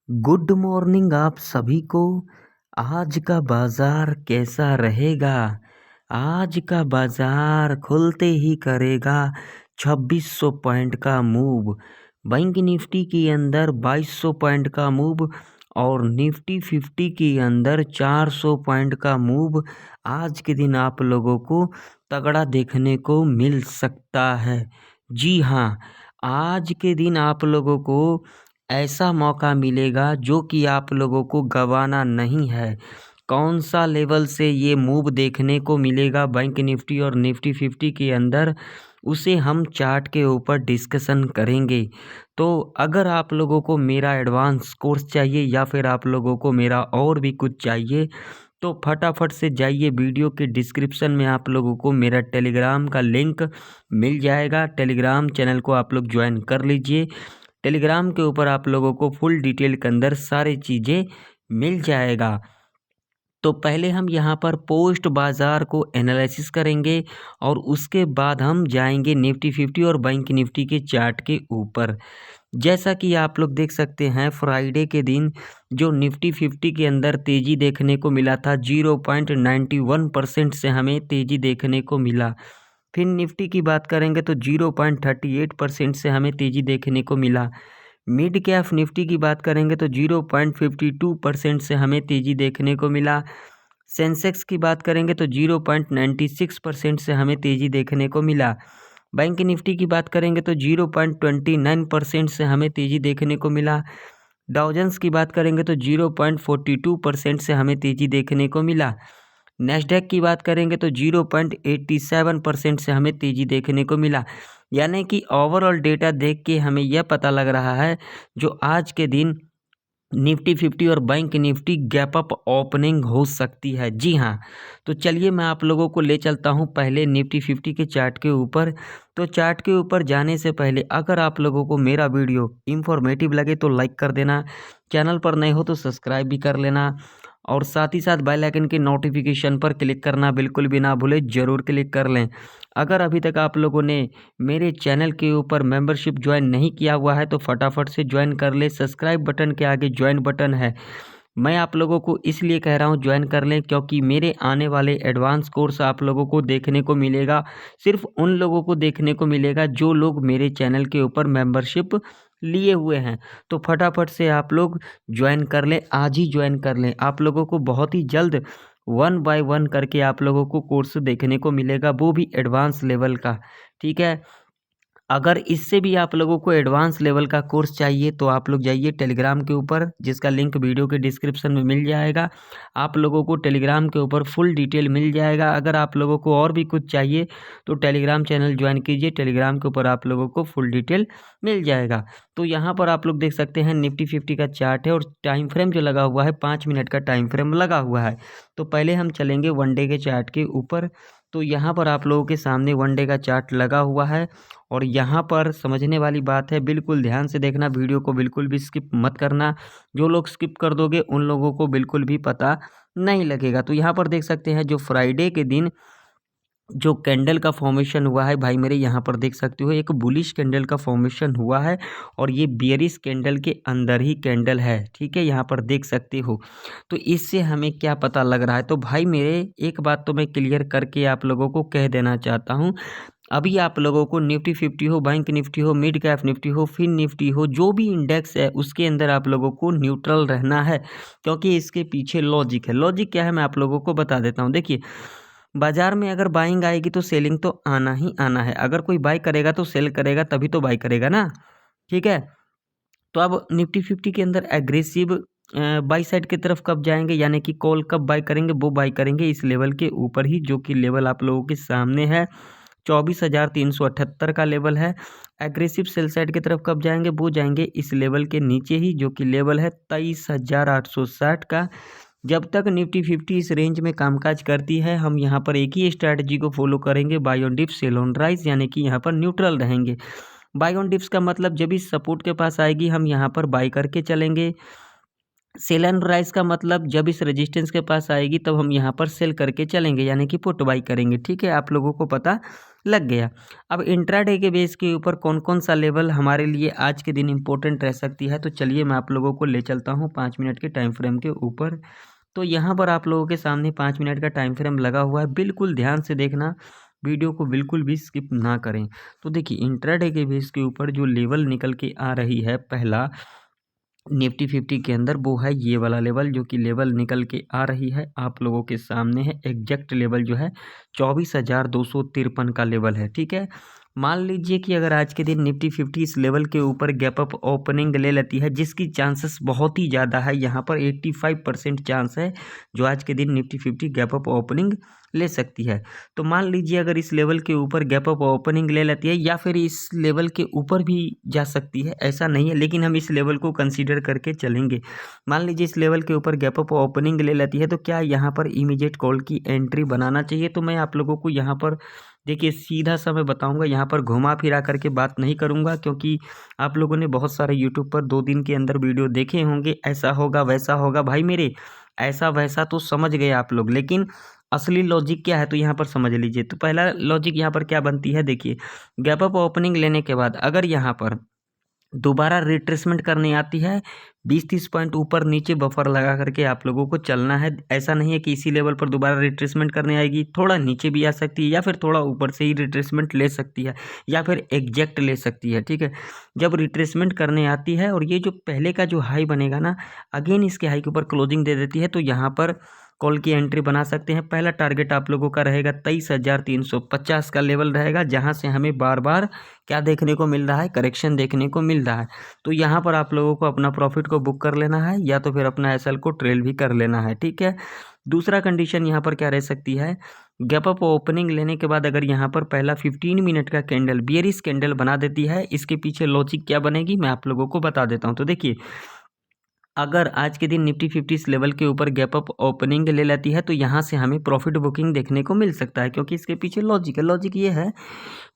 Good morning आप सभी को। आज का बाजार कैसा रहेगा? आज का बाजार खुलते ही करेगा 2600 पॉइंट का मूव। बैंक निफ्टी के अंदर 2200 पॉइंट का मूव और निफ्टी 50 के अंदर 400 पॉइंट का मूव आज के दिन आप लोगों को तगड़ा देखने को मिल सकता है। जी हाँ, आज के दिन आप लोगों को ऐसा मौका मिलेगा जो कि आप लोगों को गंवाना नहीं है। कौन सा लेवल से ये मूव देखने को मिलेगा बैंक निफ्टी और निफ्टी 50 के अंदर, उसे हम चार्ट के ऊपर डिस्कशन करेंगे। तो अगर आप लोगों को मेरा एडवांस कोर्स चाहिए या फिर आप लोगों को मेरा और भी कुछ चाहिए तो फटाफट से जाइए, वीडियो के डिस्क्रिप्शन में आप लोगों को मेरा टेलीग्राम का लिंक मिल जाएगा। टेलीग्राम चैनल को आप लोग ज्वाइन कर लीजिए। टेलीग्राम के ऊपर आप लोगों को फुल डिटेल के अंदर सारी चीज़ें मिल जाएगा। तो पहले हम यहाँ पर पोस्ट बाज़ार को एनालिसिस करेंगे और उसके बाद हम जाएंगे निफ्टी 50 और बैंक निफ्टी के चार्ट के ऊपर। जैसा कि आप लोग देख सकते हैं, फ्राइडे के दिन जो निफ्टी 50 के अंदर तेज़ी देखने को मिला था 0.91% से हमें तेज़ी देखने को मिला। फिर निफ्टी की बात करेंगे तो 0.38% से हमें तेज़ी देखने को मिला। मिड कैप निफ्टी की बात करेंगे तो 0.52% से हमें तेज़ी देखने को मिला। सेंसेक्स की बात करेंगे तो 0.96% से हमें तेज़ी देखने को मिला। बैंक निफ्टी की बात करेंगे तो 0.29% से हमें तेज़ी देखने को मिला। डाउ जोन्स की बात करेंगे तो 0.42% से हमें तेज़ी देखने को मिला। नैस्डैक की बात करेंगे तो 0.87% से हमें तेज़ी देखने को मिला। यानी कि ओवरऑल डेटा देख के हमें यह पता लग रहा है जो आज के दिन निफ्टी 50 और bank Nifty gap up opening हो सकती है। जी हाँ, तो चलिए मैं आप लोगों को ले चलता हूँ पहले निफ्टी 50 के चार्ट के ऊपर। तो चार्ट के ऊपर जाने से पहले अगर आप लोगों को मेरा वीडियो इन्फॉर्मेटिव लगे तो लाइक कर देना, चैनल पर नए हो तो सब्सक्राइब भी कर लेना और साथ ही साथ बेल आइकन के नोटिफिकेशन पर क्लिक करना बिल्कुल भी ना भूलें, ज़रूर क्लिक कर लें। अगर अभी तक आप लोगों ने मेरे चैनल के ऊपर मेंबरशिप ज्वाइन नहीं किया हुआ है तो फटाफट से ज्वाइन कर ले। सब्सक्राइब बटन के आगे ज्वाइन बटन है। मैं आप लोगों को इसलिए कह रहा हूँ ज्वाइन कर लें क्योंकि मेरे आने वाले एडवांस कोर्स आप लोगों को देखने को मिलेगा। सिर्फ उन लोगों को देखने को मिलेगा जो लोग मेरे चैनल के ऊपर मेंबरशिप लिए हुए हैं। तो फटाफट से आप लोग ज्वाइन कर लें, आज ही ज्वाइन कर लें। आप लोगों को बहुत ही जल्द 1 बाय 1 करके आप लोगों को कोर्स देखने को मिलेगा, वो भी एडवांस लेवल का। ठीक है, अगर इससे भी आप लोगों को एडवांस लेवल का कोर्स चाहिए तो आप लोग जाइए टेलीग्राम के ऊपर, जिसका लिंक वीडियो के डिस्क्रिप्शन में मिल जाएगा। आप लोगों को टेलीग्राम के ऊपर फुल डिटेल मिल जाएगा। अगर आप लोगों को और भी कुछ चाहिए तो टेलीग्राम चैनल ज्वाइन कीजिए, टेलीग्राम के ऊपर आप लोगों को फुल डिटेल मिल जाएगा। तो यहाँ पर आप लोग देख सकते हैं निफ्टी 50 का चार्ट है और टाइम फ्रेम जो लगा हुआ है 5 मिनट का टाइम फ्रेम लगा हुआ है। तो पहले हम चलेंगे वन डे के चार्ट के ऊपर। तो यहाँ पर आप लोगों के सामने वन डे का चार्ट लगा हुआ है और यहाँ पर समझने वाली बात है, बिल्कुल ध्यान से देखना, वीडियो को बिल्कुल भी स्किप मत करना। जो लोग स्किप कर दोगे उन लोगों को बिल्कुल भी पता नहीं लगेगा। तो यहाँ पर देख सकते हैं जो फ्राइडे के दिन जो कैंडल का फॉर्मेशन हुआ है भाई मेरे, यहाँ पर देख सकते हो एक बुलिश कैंडल का फॉर्मेशन हुआ है और ये बेयरिश कैंडल के अंदर ही कैंडल है। ठीक है, यहाँ पर देख सकते हो। तो इससे हमें क्या पता लग रहा है, तो भाई मेरे एक बात तो मैं क्लियर करके आप लोगों को कह देना चाहता हूँ। अभी आप लोगों को निफ्टी 50 हो, बैंक निफ्टी हो, मिड कैप निफ्टी हो, फिन निफ्टी हो, जो भी इंडेक्स है उसके अंदर आप लोगों को न्यूट्रल रहना है क्योंकि इसके पीछे लॉजिक है। लॉजिक क्या है मैं आप लोगों को बता देता हूँ। देखिए, बाजार में अगर बाइंग आएगी तो सेलिंग तो आना ही आना है। अगर कोई बाई करेगा तो सेल करेगा, तभी तो बाई करेगा ना। ठीक है, तो अब निफ्टी 50 के अंदर एग्रेसिव बाई साइड की तरफ कब जाएंगे, यानी कि कॉल कब बाई करेंगे, वो बाई करेंगे इस लेवल के ऊपर ही, जो कि लेवल आप लोगों के सामने है 24,378 का लेवल है। एग्रेसिव सेल साइड की तरफ कब जाएंगे, वो जाएंगे इस लेवल के नीचे ही, जो कि लेवल है 23,860 का। जब तक निफ्टी 50 इस रेंज में कामकाज करती है हम यहाँ पर एक ही स्ट्रैटेजी को फॉलो करेंगे, buy on dip sell on rise, यानी कि यहाँ पर न्यूट्रल रहेंगे। बाय ऑन डिप्स का मतलब जब इस सपोर्ट के पास आएगी हम यहाँ पर बाई करके चलेंगे। सेल एंड राइज का मतलब जब इस रेजिस्टेंस के पास आएगी तब हम यहाँ पर सेल करके चलेंगे, यानी कि पुट बाई करेंगे। ठीक है, आप लोगों को पता लग गया। अब इंट्राडे के बेस के ऊपर कौन कौन सा लेवल हमारे लिए आज के दिन इम्पोर्टेंट रह सकती है, तो चलिए मैं आप लोगों को ले चलता हूँ 5 मिनट के टाइम फ्रेम के ऊपर। तो यहाँ पर आप लोगों के सामने 5 मिनट का टाइम फ्रेम लगा हुआ है, बिल्कुल ध्यान से देखना, वीडियो को बिल्कुल भी स्किप ना करें। तो देखिए इंट्राडे के बेस के ऊपर जो लेवल निकल के आ रही है पहला निफ्टी 50 के अंदर, वो है ये वाला लेवल, जो कि लेवल निकल के आ रही है आप लोगों के सामने है। एग्जैक्ट लेवल जो है 24,253 का लेवल है, ठीक है। मान लीजिए कि अगर आज के दिन निफ्टी 50 इस लेवल के ऊपर गैप अप ओपनिंग ले लेती है, जिसकी चांसेस बहुत ही ज़्यादा है, यहाँ पर 85% चांस है जो आज के दिन निफ्टी 50 गैप अप ओपनिंग ले सकती है। तो मान लीजिए अगर इस लेवल के ऊपर गैप अप ओपनिंग ले लेती है या फिर इस लेवल के ऊपर भी जा सकती है, ऐसा नहीं है, लेकिन हम इस लेवल को कंसीडर करके चलेंगे। मान लीजिए इस लेवल के ऊपर गैप अप ओपनिंग ले लेती है, तो क्या यहाँ पर इमीडिएट कॉल की एंट्री बनाना चाहिए? तो मैं आप लोगों को यहाँ पर देखिए सीधा सा मैं बताऊंगा, यहाँ पर घुमा फिरा करके बात नहीं करूंगा, क्योंकि आप लोगों ने बहुत सारे यूट्यूब पर 2 दिन के अंदर वीडियो देखे होंगे, ऐसा होगा वैसा होगा। भाई मेरे ऐसा वैसा तो समझ गए आप लोग, लेकिन असली लॉजिक क्या है तो यहाँ पर समझ लीजिए। तो पहला लॉजिक यहाँ पर क्या बनती है, देखिए गैप अप ओपनिंग लेने के बाद अगर यहाँ पर दोबारा रिट्रेसमेंट करनी आती है, 20-30 पॉइंट ऊपर नीचे बफर लगा करके आप लोगों को चलना है। ऐसा नहीं है कि इसी लेवल पर दोबारा रिट्रेसमेंट करने आएगी, थोड़ा नीचे भी आ सकती है या फिर थोड़ा ऊपर से ही रिट्रेसमेंट ले सकती है या फिर एग्जैक्ट ले सकती है, ठीक है। जब रिट्रेसमेंट करने आती है और ये जो पहले का जो हाई बनेगा ना, अगेन इसके हाई के ऊपर क्लोजिंग दे देती है, तो यहाँ पर कॉल की एंट्री बना सकते हैं। पहला टारगेट आप लोगों का रहेगा 23,350 का लेवल रहेगा, जहां से हमें बार बार क्या देखने को मिल रहा है, करेक्शन देखने को मिल रहा है। तो यहाँ पर आप लोगों को अपना प्रॉफिट को बुक कर लेना है या तो फिर अपना एसएल को ट्रेल भी कर लेना है, ठीक है। दूसरा कंडीशन यहाँ पर क्या रह सकती है, गैप अप ओपनिंग लेने के बाद अगर यहाँ पर पहला 15 मिनट का कैंडल बियरिश कैंडल बना देती है, इसके पीछे लॉजिक क्या बनेगी मैं आप लोगों को बता देता हूँ। तो देखिए अगर आज के दिन निफ्टी 50 इस लेवल के ऊपर गैप अप ओपनिंग ले लेती है, तो यहाँ से हमें प्रॉफिट बुकिंग देखने को मिल सकता है, क्योंकि इसके पीछे लॉजिक है। लॉजिक ये है,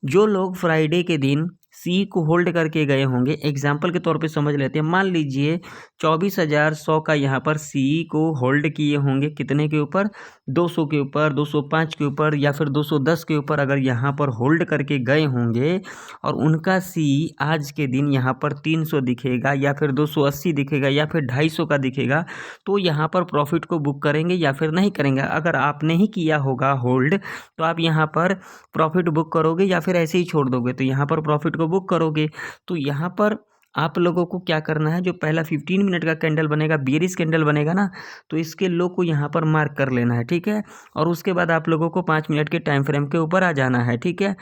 जो लोग फ्राइडे के दिन सी को होल्ड करके गए होंगे, एग्जाम्पल के तौर पे समझ लेते हैं, मान लीजिए 24,100 का यहाँ पर सी को होल्ड किए होंगे, कितने के ऊपर, 200 के ऊपर, 205 के ऊपर या फिर 210 के ऊपर अगर यहाँ पर होल्ड करके गए होंगे और उनका सी आज के दिन यहाँ पर 300 दिखेगा या फिर 280 दिखेगा या फिर 250 का दिखेगा, तो यहाँ पर प्रॉफिट को बुक करेंगे या फिर नहीं करेंगे। अगर आपने ही किया होगा होल्ड, तो आप यहाँ पर प्रॉफिट बुक करोगे या फिर ऐसे ही छोड़ दोगे, तो यहाँ पर प्रॉफिट को बुक करोगे। तो यहाँ पर आप लोगों को क्या करना है, जो पहला 15 मिनट का कैंडल बनेगा, बियरिश कैंडल बनेगा ना, तो इसके लो को यहाँ पर मार्क कर लेना है, ठीक है। और उसके बाद आप लोगों को 5 मिनट के टाइम फ्रेम के ऊपर आ जाना है, ठीक है।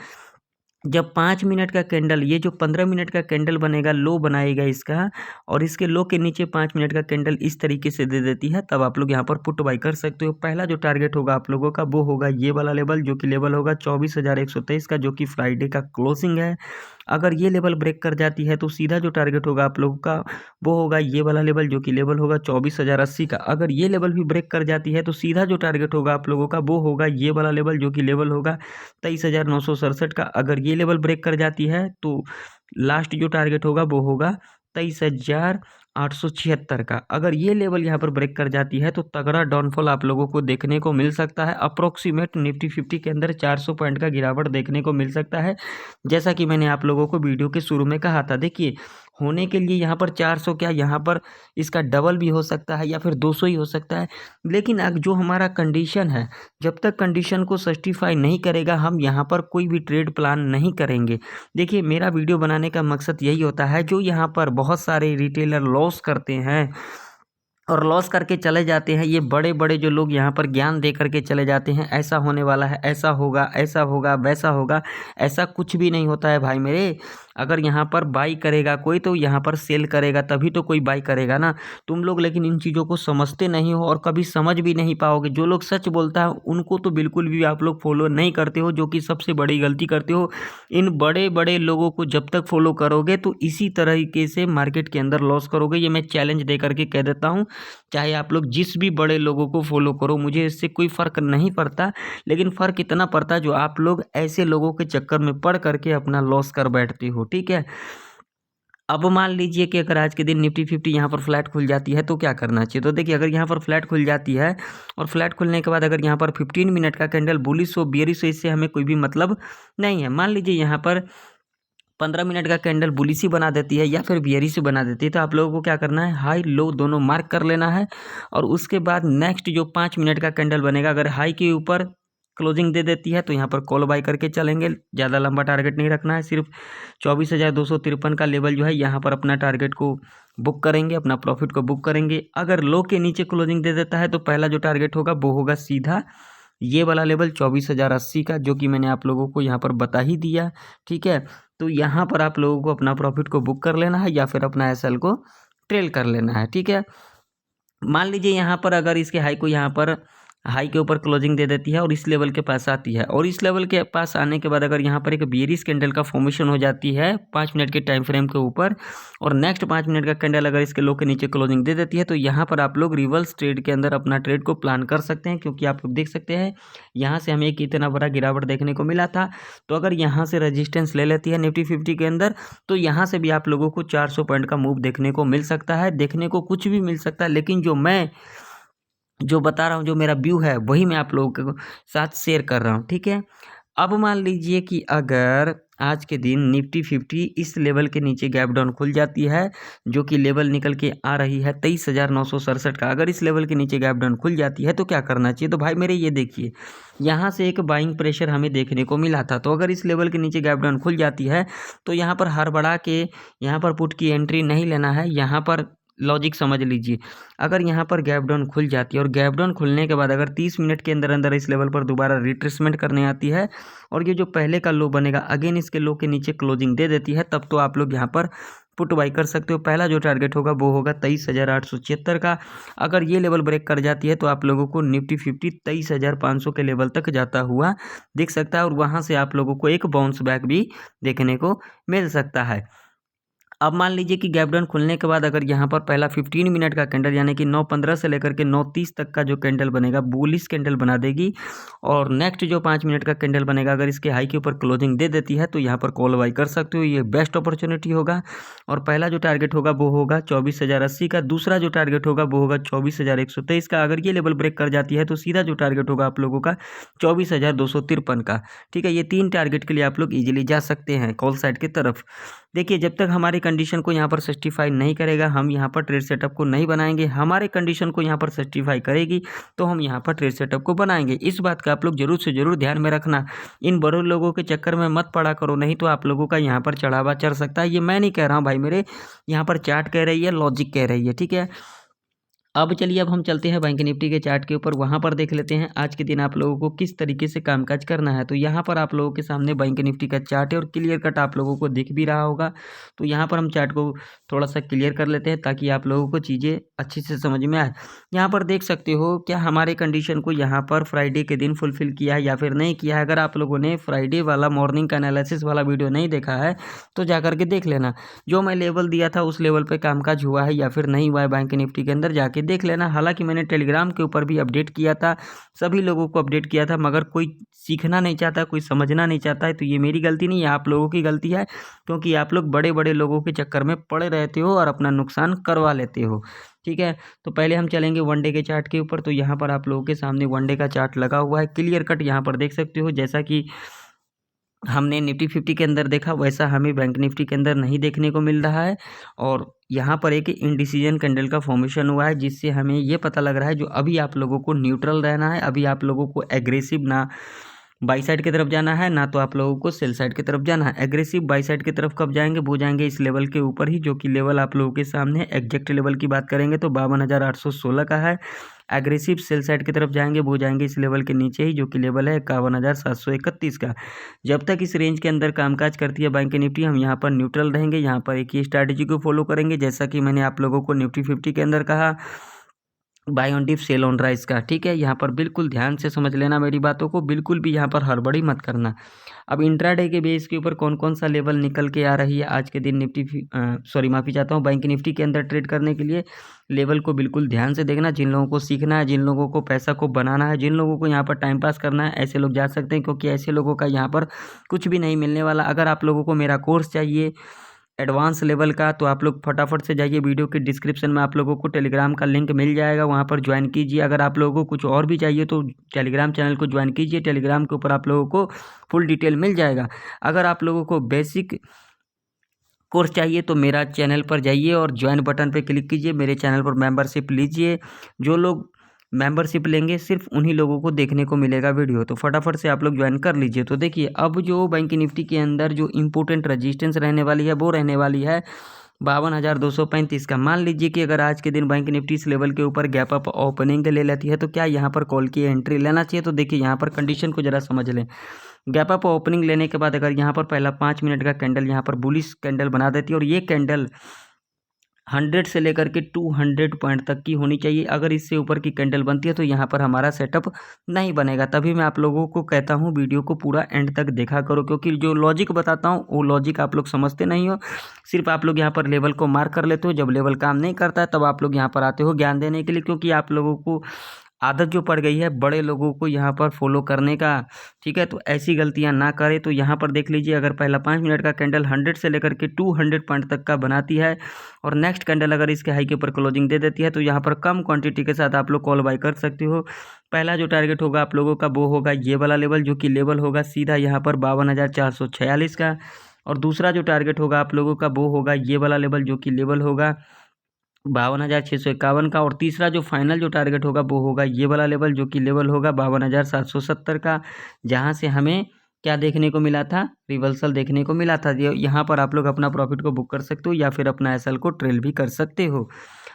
जब 5 मिनट का कैंडल, ये जो 15 मिनट का कैंडल बनेगा, लो बनाएगा इसका, और इसके लो के नीचे 5 मिनट का कैंडल इस तरीके से दे देती है, तब आप लोग यहाँ पर पुट बाई कर सकते हो। पहला जो टारगेट होगा आप लोगों का वो होगा ये वाला लेवल, जो कि लेवल होगा 24,123 का, जो कि फ्राइडे का क्लोजिंग है। अगर ये लेवल ब्रेक कर जाती है तो सीधा जो टारगेट होगा आप लोगों का वो होगा ये वाला लेवल, जो कि लेवल होगा 24,080 का। अगर ये लेवल भी ब्रेक कर जाती है तो सीधा जो टारगेट होगा आप लोगों का वो होगा ये वाला लेवल, जो कि लेवल होगा 23,967 का। अगर ये लेवल ब्रेक कर जाती है तो लास्ट जो टारगेट होगा वो होगा 23,876 का। अगर ये लेवल यहाँ पर ब्रेक कर जाती है तो तगड़ा डाउनफॉल आप लोगों को देखने को मिल सकता है। अप्रोक्सीमेट निफ्टी 50 के अंदर 400 पॉइंट का गिरावट देखने को मिल सकता है, जैसा कि मैंने आप लोगों को वीडियो के शुरू में कहा था। देखिए होने के लिए यहाँ पर 400 क्या, यहाँ पर इसका डबल भी हो सकता है या फिर 200 ही हो सकता है, लेकिन अब जो हमारा कंडीशन है, जब तक कंडीशन को सस्टिफाई नहीं करेगा हम यहाँ पर कोई भी ट्रेड प्लान नहीं करेंगे। देखिए मेरा वीडियो बनाने का मकसद यही होता है, जो यहाँ पर बहुत सारे रिटेलर लॉस करते हैं और लॉस करके चले जाते हैं, ये बड़े बड़े जो लोग यहाँ पर ज्ञान दे करके चले जाते हैं, ऐसा होने वाला है, ऐसा होगा वैसा होगा, ऐसा कुछ भी नहीं होता है भाई मेरे। अगर यहाँ पर बाई करेगा कोई तो यहाँ पर सेल करेगा, तभी तो कोई बाई करेगा ना। तुम लोग लेकिन इन चीज़ों को समझते नहीं हो और कभी समझ भी नहीं पाओगे। जो लोग सच बोलता है उनको तो बिल्कुल भी आप लोग फॉलो नहीं करते हो, जो कि सबसे बड़ी गलती करते हो। इन बड़े बड़े लोगों को जब तक फॉलो करोगे तो इसी तरीके से मार्केट के अंदर लॉस करोगे, ये मैं चैलेंज दे करके कह देता हूँ। चाहे आप लोग जिस भी बड़े लोगों को फॉलो करो, मुझे इससे कोई फ़र्क नहीं पड़ता, लेकिन फ़र्क इतना पड़ता है जो आप लोग ऐसे लोगों के चक्कर में पड़ करके अपना लॉस कर बैठते हो, ठीक है। अब मान लीजिए कि अगर आज के दिन निफ्टी 50 यहाँ पर फ्लैट खुल जाती है तो क्या करना चाहिए। तो देखिए, अगर यहाँ पर फ्लैट खुल जाती है और फ्लैट खुलने के बाद अगर यहाँ पर 15 मिनट का कैंडल बुलिश हो बेयरिश हो, इससे हमें कोई भी मतलब नहीं है। मान लीजिए यहाँ पर 15 मिनट का कैंडल बुलिश ही बना देती है या फिर बियरिश ही बना देती है, तो आप लोगों को क्या करना है, हाई लो दोनों मार्क कर लेना है। और उसके बाद नेक्स्ट जो 5 मिनट का कैंडल बनेगा, अगर हाई के ऊपर क्लोजिंग दे देती है तो यहाँ पर कॉल बाय करके चलेंगे। ज़्यादा लंबा टारगेट नहीं रखना है, सिर्फ 24,253 का लेवल जो है यहाँ पर अपना टारगेट को बुक करेंगे, अपना प्रॉफिट को बुक करेंगे। अगर लो के नीचे क्लोजिंग दे देता है तो पहला जो टारगेट होगा वो होगा सीधा ये वाला लेवल 24,080 का, जो कि मैंने आप लोगों को यहाँ पर बता ही दिया। ठीक है, तो यहाँ पर आप लोगों को अपना प्रॉफिट को बुक कर लेना है या फिर अपना एसएल को ट्रेल कर लेना है। ठीक है, मान लीजिए यहाँ पर अगर इसके हाई को यहाँ पर हाई के ऊपर क्लोजिंग दे देती है और इस लेवल के पास आती है, और इस लेवल के पास आने के बाद अगर यहाँ पर एक बेयरिश कैंडल का फॉर्मेशन हो जाती है 5 मिनट के टाइम फ्रेम के ऊपर, और नेक्स्ट 5 मिनट का कैंडल अगर इसके लो के नीचे क्लोजिंग दे देती है, तो यहाँ पर आप लोग रिवर्स ट्रेड के अंदर अपना ट्रेड को प्लान कर सकते हैं। क्योंकि आप लोग देख सकते हैं यहाँ से हमें कितना बड़ा गिरावट देखने को मिला था। तो अगर यहाँ से रजिस्टेंस ले लेती है निफ्टी 50 के अंदर, तो यहाँ से भी आप लोगों को 400 पॉइंट का मूव देखने को मिल सकता है। देखने को कुछ भी मिल सकता है, लेकिन जो बता रहा हूँ, जो मेरा व्यू है, वही मैं आप लोगों के साथ शेयर कर रहा हूँ। ठीक है, अब मान लीजिए कि अगर आज के दिन निफ्टी 50 इस लेवल के नीचे गैप डाउन खुल जाती है, जो कि लेवल निकल के आ रही है 23,967 का, अगर इस लेवल के नीचे गैप डाउन खुल जाती है तो क्या करना चाहिए। तो भाई मेरे ये देखिए, यहाँ से एक बाइंग प्रेशर हमें देखने को मिला था। तो अगर इस लेवल के नीचे गैप डाउन खुल जाती है तो यहाँ पर हड़बड़ा के यहाँ पर पुट की एंट्री नहीं लेना है। यहाँ पर लॉजिक समझ लीजिए, अगर यहाँ पर गैप डाउन खुल जाती है और गैप डाउन खुलने के बाद अगर 30 मिनट के अंदर अंदर इस लेवल पर दोबारा रिट्रेसमेंट करने आती है और ये जो पहले का लो बनेगा अगेन इसके लो के नीचे क्लोजिंग दे देती है, तब तो आप लोग यहाँ पर पुट बाई कर सकते हो। पहला जो टारगेट होगा वो होगा 23,876 का। अगर ये लेवल ब्रेक कर जाती है तो आप लोगों को निफ्टी 50 23,500 के लेवल तक जाता हुआ दिख सकता है, और वहाँ से आप लोगों को एक बाउंस बैक भी देखने को मिल सकता है। अब मान लीजिए कि गैप डाउन खुलने के बाद अगर यहाँ पर पहला 15 मिनट का कैंडल यानी कि 9:15 से लेकर के 9:30 तक का जो कैंडल बनेगा बुलिश कैंडल बना देगी, और नेक्स्ट जो 5 मिनट का कैंडल बनेगा अगर इसके हाई के ऊपर क्लोजिंग दे देती है तो यहाँ पर कॉल बाई कर सकते हो। ये बेस्ट अपॉर्चुनिटी होगा। और पहला जो टारगेट होगा वो होगा 24,080 का, दूसरा जो टारगेट होगा वो होगा 24,123 का। अगर ये लेवल ब्रेक कर जाती है तो सीधा जो टारगेट होगा आप लोगों का 24,253 का। ठीक है, ये 3 टारगेट के लिए आप लोग इजीली जा सकते हैं कॉल साइड की तरफ। देखिए, जब तक हमारी कंडीशन को यहाँ पर सस्टिफाई नहीं करेगा हम यहाँ पर ट्रेड सेटअप को नहीं बनाएंगे। हमारे कंडीशन को यहाँ पर सस्टिफाई करेगी तो हम यहाँ पर ट्रेड सेटअप को बनाएंगे। इस बात का आप लोग जरूर से जरूर ध्यान में रखना। इन बड़े लोगों के चक्कर में मत पड़ा करो, नहीं तो आप लोगों का यहाँ पर चढ़ावा चढ़ सकता है। ये मैं नहीं कह रहा हूँ भाई मेरे, यहाँ पर चार्ट कह रही है, लॉजिक कह रही है। ठीक है, अब चलिए अब हम चलते हैं बैंक निफ्टी के चार्ट के ऊपर, वहाँ पर देख लेते हैं आज के दिन आप लोगों को किस तरीके से कामकाज करना है। तो यहाँ पर आप लोगों के सामने बैंक निफ्टी का चार्ट है और क्लियर कट आप लोगों को दिख भी रहा होगा। तो यहाँ पर हम चार्ट को थोड़ा सा क्लियर कर लेते हैं ताकि आप लोगों को चीज़ें अच्छी से समझ में आए। यहाँ पर देख सकते हो क्या हमारे कंडीशन को यहाँ पर फ्राइडे के दिन फुलफिल किया है या फिर नहीं किया है। अगर आप लोगों ने फ्राइडे वाला मॉर्निंग का एनालिसिस वाला वीडियो नहीं देखा है तो जा करके देख लेना। जो मैं लेवल दिया था उस लेवल पर कामकाज हुआ है या फिर नहीं हुआ है बैंक निफ्टी के अंदर, जाके देख लेना। हालांकि मैंने टेलीग्राम के ऊपर भी अपडेट किया था, सभी लोगों को अपडेट किया था, मगर कोई सीखना नहीं चाहता, कोई समझना नहीं चाहता है। तो ये मेरी गलती नहीं है, आप लोगों की गलती है, क्योंकि आप लोग बड़े बड़े लोगों के चक्कर में पड़े रहते हो और अपना नुकसान करवा लेते हो। ठीक है, तो पहले हम चलेंगे वनडे के चार्ट के ऊपर। तो यहाँ पर आप लोगों के सामने वनडे का चार्ट लगा हुआ है, क्लियर कट यहाँ पर देख सकते हो। जैसा कि हमने निफ्टी 50 के अंदर देखा वैसा हमें बैंक निफ्टी के अंदर नहीं देखने को मिल रहा है, और यहाँ पर एक इंडिसीजन कैंडल का फॉर्मेशन हुआ है, जिससे हमें ये पता लग रहा है जो अभी आप लोगों को न्यूट्रल रहना है। अभी आप लोगों को एग्रेसिव ना बाई साइड की तरफ जाना है, ना तो आप लोगों को सेल साइड की तरफ जाना है। एग्रेसिव बाई साइड की तरफ कब जाएंगे, वो जाएंगे इस लेवल के ऊपर ही, जो कि लेवल आप लोगों के सामने एग्जैक्ट लेवल की बात करेंगे तो 52,816 का है। एग्रेसिव सेल साइड की तरफ जाएंगे वो जाएंगे इस लेवल के नीचे ही, जो कि लेवल है 51,731 का। जब तक इस रेंज के अंदर कामकाज करती है बैंक निफ्टी, हम यहाँ पर न्यूट्रल रहेंगे। यहाँ पर एक ही स्ट्रैटेजी को फॉलो करेंगे, जैसा कि मैंने आप लोगों को निफ्टी 50 के अंदर कहा, buy on dip sell on rise का। ठीक है, यहाँ पर बिल्कुल ध्यान से समझ लेना मेरी बातों को, बिल्कुल भी यहाँ पर हड़बड़ी मत करना। अब इंट्राडे के बेस के ऊपर कौन कौन सा लेवल निकल के आ रही है आज के दिन माफ़ी चाहता हूँ, बैंक निफ्टी के अंदर ट्रेड करने के लिए लेवल को बिल्कुल ध्यान से देखना। जिन लोगों को सीखना है, जिन लोगों को पैसा को बनाना है, जिन लोगों को यहाँ पर टाइम पास करना है, ऐसे लोग जा सकते हैं, क्योंकि ऐसे लोगों का यहाँ पर कुछ भी नहीं मिलने वाला। अगर आप लोगों को मेरा कोर्स चाहिए एडवांस लेवल का, तो आप लोग फटाफट से जाइए, वीडियो के डिस्क्रिप्शन में आप लोगों को टेलीग्राम का लिंक मिल जाएगा, वहाँ पर ज्वाइन कीजिए। अगर आप लोगों को कुछ और भी चाहिए तो टेलीग्राम चैनल को ज्वाइन कीजिए, टेलीग्राम के ऊपर आप लोगों को फुल डिटेल मिल जाएगा। अगर आप लोगों को बेसिक कोर्स चाहिए तो मेरा चैनल पर जाइए और ज्वाइन बटन पे क्लिक कीजिए, मेरे चैनल पर मेंबरशिप लीजिए। जो लोग मेंबरशिप लेंगे सिर्फ उन्हीं लोगों को देखने को मिलेगा वीडियो, तो फटाफट से आप लोग ज्वाइन कर लीजिए। तो देखिए, अब जो बैंक निफ्टी के अंदर जो इम्पोर्टेंट रजिस्टेंस रहने वाली है वो रहने वाली है 52,235 का। मान लीजिए कि अगर आज के दिन बैंक निफ्टी इस लेवल के ऊपर गैप अप ओपनिंग ले लेती है तो क्या यहाँ पर कॉल की एंट्री लेना चाहिए? तो देखिए, यहाँ पर कंडीशन को ज़रा समझ लें। गैप अप ओपनिंग लेने के बाद अगर यहाँ पर पहला 5 मिनट का कैंडल यहाँ पर बुलिश कैंडल बना देती है और ये कैंडल 100 से लेकर के 200 पॉइंट तक की होनी चाहिए। अगर इससे ऊपर की कैंडल बनती है तो यहाँ पर हमारा सेटअप नहीं बनेगा। तभी मैं आप लोगों को कहता हूँ वीडियो को पूरा एंड तक देखा करो, क्योंकि जो लॉजिक बताता हूँ वो लॉजिक आप लोग समझते नहीं हो। सिर्फ आप लोग यहाँ पर लेवल को मार्क कर लेते हो, जब लेवल काम नहीं करता है तब आप लोग यहाँ पर आते हो ज्ञान देने के लिए, क्योंकि आप लोगों को आदत जो पड़ गई है बड़े लोगों को यहाँ पर फॉलो करने का। ठीक है, तो ऐसी गलतियाँ ना करें। तो यहाँ पर देख लीजिए, अगर पहला 5 मिनट का कैंडल 100 से लेकर के 200 पॉइंट तक का बनाती है और नेक्स्ट कैंडल अगर इसके हाई के ऊपर क्लोजिंग दे देती है तो यहाँ पर कम क्वांटिटी के साथ आप लोग कॉल बाय कर सकते हो। पहला जो टारगेट होगा आप लोगों का वो होगा ये वाला लेवल, जो कि लेवल होगा सीधा यहाँ पर 52,446 का। और दूसरा जो टारगेट होगा आप लोगों का वो होगा ये वाला लेवल, जो कि लेवल होगा 52,651 का। और तीसरा जो फाइनल जो टारगेट होगा वो होगा ये वाला लेवल, जो कि लेवल होगा 52,770 का, जहां से हमें क्या देखने को मिला था? रिवर्सल देखने को मिला था। यहाँ पर आप लोग अपना प्रॉफिट को बुक कर सकते हो या फिर अपना एसएल को ट्रेल भी कर सकते हो।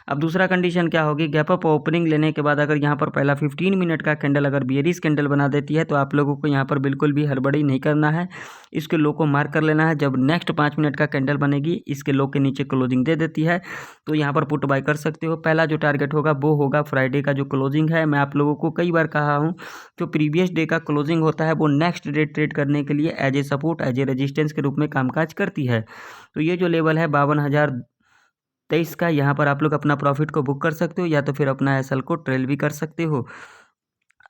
अब दूसरा कंडीशन क्या होगी? गैप अप ओपनिंग लेने के बाद अगर यहाँ पर पहला 15 मिनट का कैंडल अगर बेयरिश कैंडल बना देती है तो आप लोगों को यहाँ पर बिल्कुल भी हड़बड़ी नहीं करना है, इसके लो को मार्क कर लेना है। जब नेक्स्ट 5 मिनट का कैंडल बनेगी, इसके लो के नीचे क्लोजिंग दे देती है तो यहाँ पर पुट बाय कर सकते हो। पहला जो टारगेट होगा वो होगा फ्राइडे का जो क्लोजिंग है। मैं आप लोगों को कई बार कहा हूँ, जो प्रीवियस डे का क्लोजिंग होता है वो नेक्स्ट डे ट्रेड करने के लिए as a support, as a resistance के रूप में कामकाज करती है। तो ये जो लेवल है 52,023 का, यहाँ पर आप लोग अपना प्रॉफिट को बुक कर सकते हो या तो फिर अपना एसएल को ट्रेल भी कर सकते हो।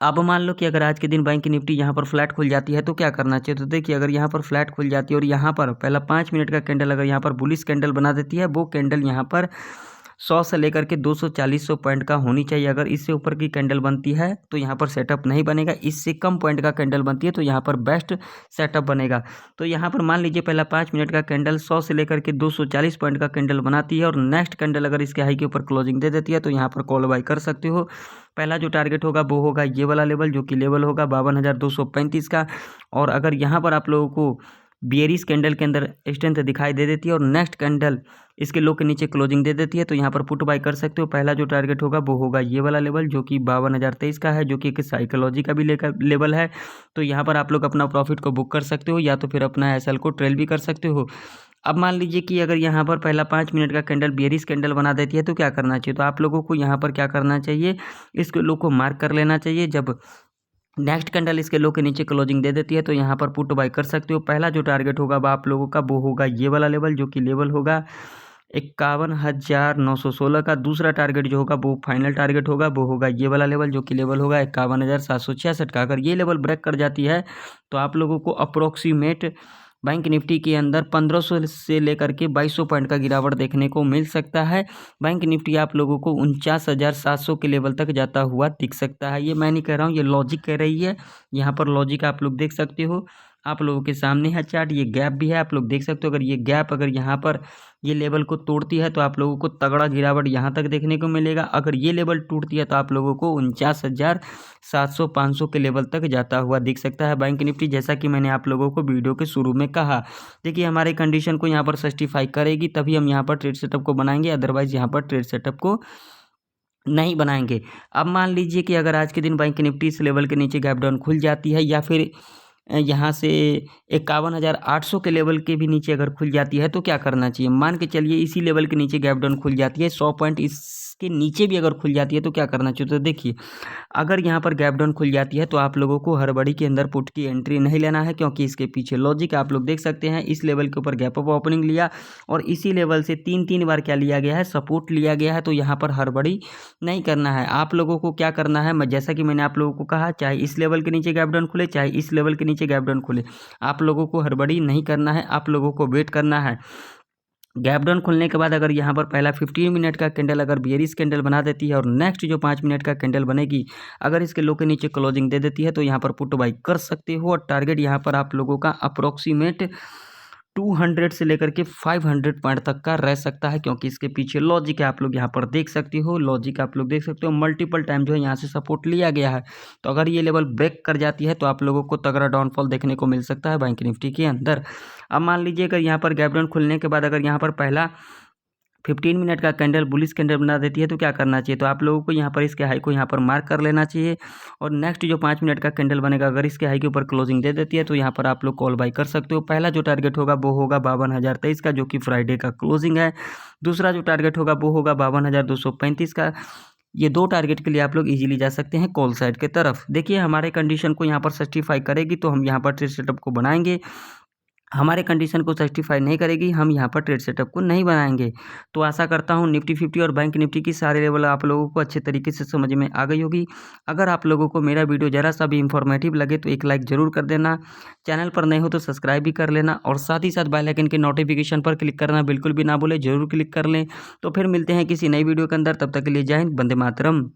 अब मान लो कि अगर आज के दिन बैंक निफ्टी यहाँ पर फ्लैट खुल जाती है तो क्या करना चाहिए? तो देखिए, अगर यहाँ पर फ्लैट खुल जाती है और यहाँ पर पहला 5 मिनट का कैंडल अगर यहाँ पर बुलिश कैंडल बना देती है, वो कैंडल यहाँ पर 100 से लेकर के 240 पॉइंट का होनी चाहिए। अगर इससे ऊपर की कैंडल बनती है तो यहाँ पर सेटअप नहीं बनेगा, इससे कम पॉइंट का कैंडल बनती है तो यहाँ पर बेस्ट सेटअप बनेगा। तो यहाँ पर मान लीजिए पहला 5 मिनट का कैंडल 100 से लेकर के 240 पॉइंट का कैंडल बनाती है और नेक्स्ट कैंडल अगर इसके हाई के ऊपर क्लोजिंग दे देती है तो यहाँ पर कॉल बाय कर सकते हो। पहला जो टारगेट होगा वो होगा ये वाला लेवल, जो कि लेवल होगा 52,235 का। और अगर यहाँ पर आप लोगों को बियरिश कैंडल के अंदर स्ट्रेंथ दिखाई दे देती है और नेक्स्ट कैंडल इसके लो के नीचे क्लोजिंग दे देती है तो यहाँ पर पुट बाय कर सकते हो। पहला जो टारगेट होगा वो होगा ये वाला लेवल, जो कि 52,023 का है, जो कि एक साइकोलॉजी का भी लेवल है। तो यहाँ पर आप लोग अपना प्रॉफिट को बुक कर सकते हो या तो फिर अपना एसएल को ट्रेल भी कर सकते हो। अब मान लीजिए कि अगर यहाँ पर पहला 5 मिनट का कैंडल बेयरिश कैंडल बना देती है तो क्या करना चाहिए? तो आप लोगों को यहाँ पर क्या करना चाहिए? इसके लो को मार्क कर लेना चाहिए। जब नेक्स्ट कैंडल इसके लो के नीचे क्लोजिंग दे देती है तो यहाँ पर पुट बाय कर सकते हो। पहला जो टारगेट होगा वो आप लोगों का वो होगा ये वाला लेवल, जो कि लेवल होगा 51,916 का। दूसरा टारगेट जो होगा वो फाइनल टारगेट होगा, वो होगा ये वाला लेवल, जो कि लेवल होगा 51,766 का। अगर ये लेवल ब्रेक कर जाती है तो आप लोगों को अप्रोक्सीमेट बैंक निफ्टी के अंदर 1500 से लेकर के 2200 पॉइंट का गिरावट देखने को मिल सकता है। बैंक निफ्टी आप लोगों को 49,700 के लेवल तक जाता हुआ दिख सकता है। ये मैं नहीं कह रहा हूँ, ये लॉजिक कह रही है। यहाँ पर लॉजिक आप लोग देख सकते हो, आप लोगों के सामने है चार्ट, ये गैप भी है, आप लोग देख सकते हो। अगर ये गैप अगर यहाँ पर ये लेवल को तोड़ती है तो आप लोगों को तगड़ा गिरावट यहाँ तक देखने को मिलेगा। अगर ये लेवल टूटती है तो आप लोगों को 49,700 500 के लेवल तक जाता हुआ दिख सकता है बैंक निफ्टी, जैसा कि मैंने आप लोगों को वीडियो के शुरू में कहा। देखिए, हमारे कंडीशन को यहाँ पर सस्टिफाई करेगी तभी हम यहाँ पर ट्रेड सेटअप को बनाएंगे, अदरवाइज यहाँ पर ट्रेड सेटअप को नहीं बनाएंगे। अब मान लीजिए कि अगर आज के दिन बैंक निफ्टी इस लेवल के नीचे गैप डाउन खुल जाती है या फिर यहाँ से 51,800 के लेवल के भी नीचे अगर खुल जाती है तो क्या करना चाहिए? मान के चलिए इसी लेवल के नीचे गैप डाउन खुल जाती है, 100 पॉइंट इसके नीचे भी अगर खुल जाती है तो क्या करना चाहिए? तो देखिए, अगर यहाँ पर गैप डाउन खुल जाती है तो आप लोगों को हड़बड़ी के अंदर पुट की एंट्री नहीं लेना है, क्योंकि इसके पीछे लॉजिक आप लोग देख सकते हैं। इस लेवल के ऊपर गैप अप ओपनिंग लिया और इसी लेवल से 3 बार क्या लिया गया है? सपोर्ट लिया गया है। तो यहाँ पर हड़बड़ी नहीं करना है। आप लोगों को क्या करना है, मैं जैसा कि मैंने आप लोगों को कहा, चाहे इस लेवल के नीचे गैप डाउन खुले चाहे इस लेवल के नीचे गैप डाउन खुले, आप लोगों को हड़बड़ी नहीं करना है, आप लोगों को वेट करना है। गैप डाउन खुलने के बाद अगर यहाँ पर पहला 15 मिनट का कैंडल अगर बेयरिश कैंडल बना देती है और नेक्स्ट जो 5 मिनट का कैंडल बनेगी अगर इसके लो के नीचे क्लोजिंग दे देती है तो यहाँ पर पुट बाई कर सकते हो। और टारगेट यहाँ पर आप लोगों का अप्रोक्सीमेट 200 से लेकर के 500 पॉइंट तक का रह सकता है, क्योंकि इसके पीछे लॉजिक है, आप लोग यहाँ पर देख सकते हो। लॉजिक आप लोग देख सकते हो, मल्टीपल टाइम जो है यहाँ से सपोर्ट लिया गया है। तो अगर ये लेवल ब्रेक कर जाती है तो आप लोगों को तगड़ा डाउनफॉल देखने को मिल सकता है बैंक निफ्टी के अंदर। अब मान लीजिए अगर यहाँ पर गैप डाउन खुलने के बाद अगर यहाँ पर पहला 15 मिनट का कैंडल बुलिश कैंडल बना देती है तो क्या करना चाहिए, तो आप लोगों को यहाँ पर इसके हाई को यहाँ पर मार्क कर लेना चाहिए। और नेक्स्ट जो 5 मिनट का कैंडल बनेगा अगर इसके हाई के ऊपर क्लोजिंग दे देती है तो यहाँ पर आप लोग कॉल बाई कर सकते हो। पहला जो टारगेट होगा वो होगा 52,023 का, जो कि फ्राइडे का क्लोजिंग है। दूसरा जो टारगेट होगा वो होगा 52,235 का। ये दो टारगेट के लिए आप लोग इजीली जा सकते हैं कॉल साइड के तरफ। देखिए हमारे कंडीशन को यहाँ पर सस्टिफाई करेगी तो हम यहाँ पर ट्रेड सेटअप को बनाएंगे, हमारे कंडीशन को सस्टिफाई नहीं करेगी हम यहाँ पर ट्रेड सेटअप को नहीं बनाएंगे। तो आशा करता हूँ निफ्टी 50 और बैंक निफ्टी की सारे लेवल आप लोगों को अच्छे तरीके से समझ में आ गई होगी। अगर आप लोगों को मेरा वीडियो ज़रा सा भी इंफॉर्मेटिव लगे तो एक लाइक ज़रूर कर देना, चैनल पर नए हो तो सब्सक्राइब भी कर लेना और साथ ही साथ बेल आइकन के नोटिफिकेशन पर क्लिक करना बिल्कुल भी ना भूलें, ज़रूर क्लिक कर लें। तो फिर मिलते हैं किसी नई वीडियो के अंदर, तब तक के लिए जय हिंद, वंदे मातरम।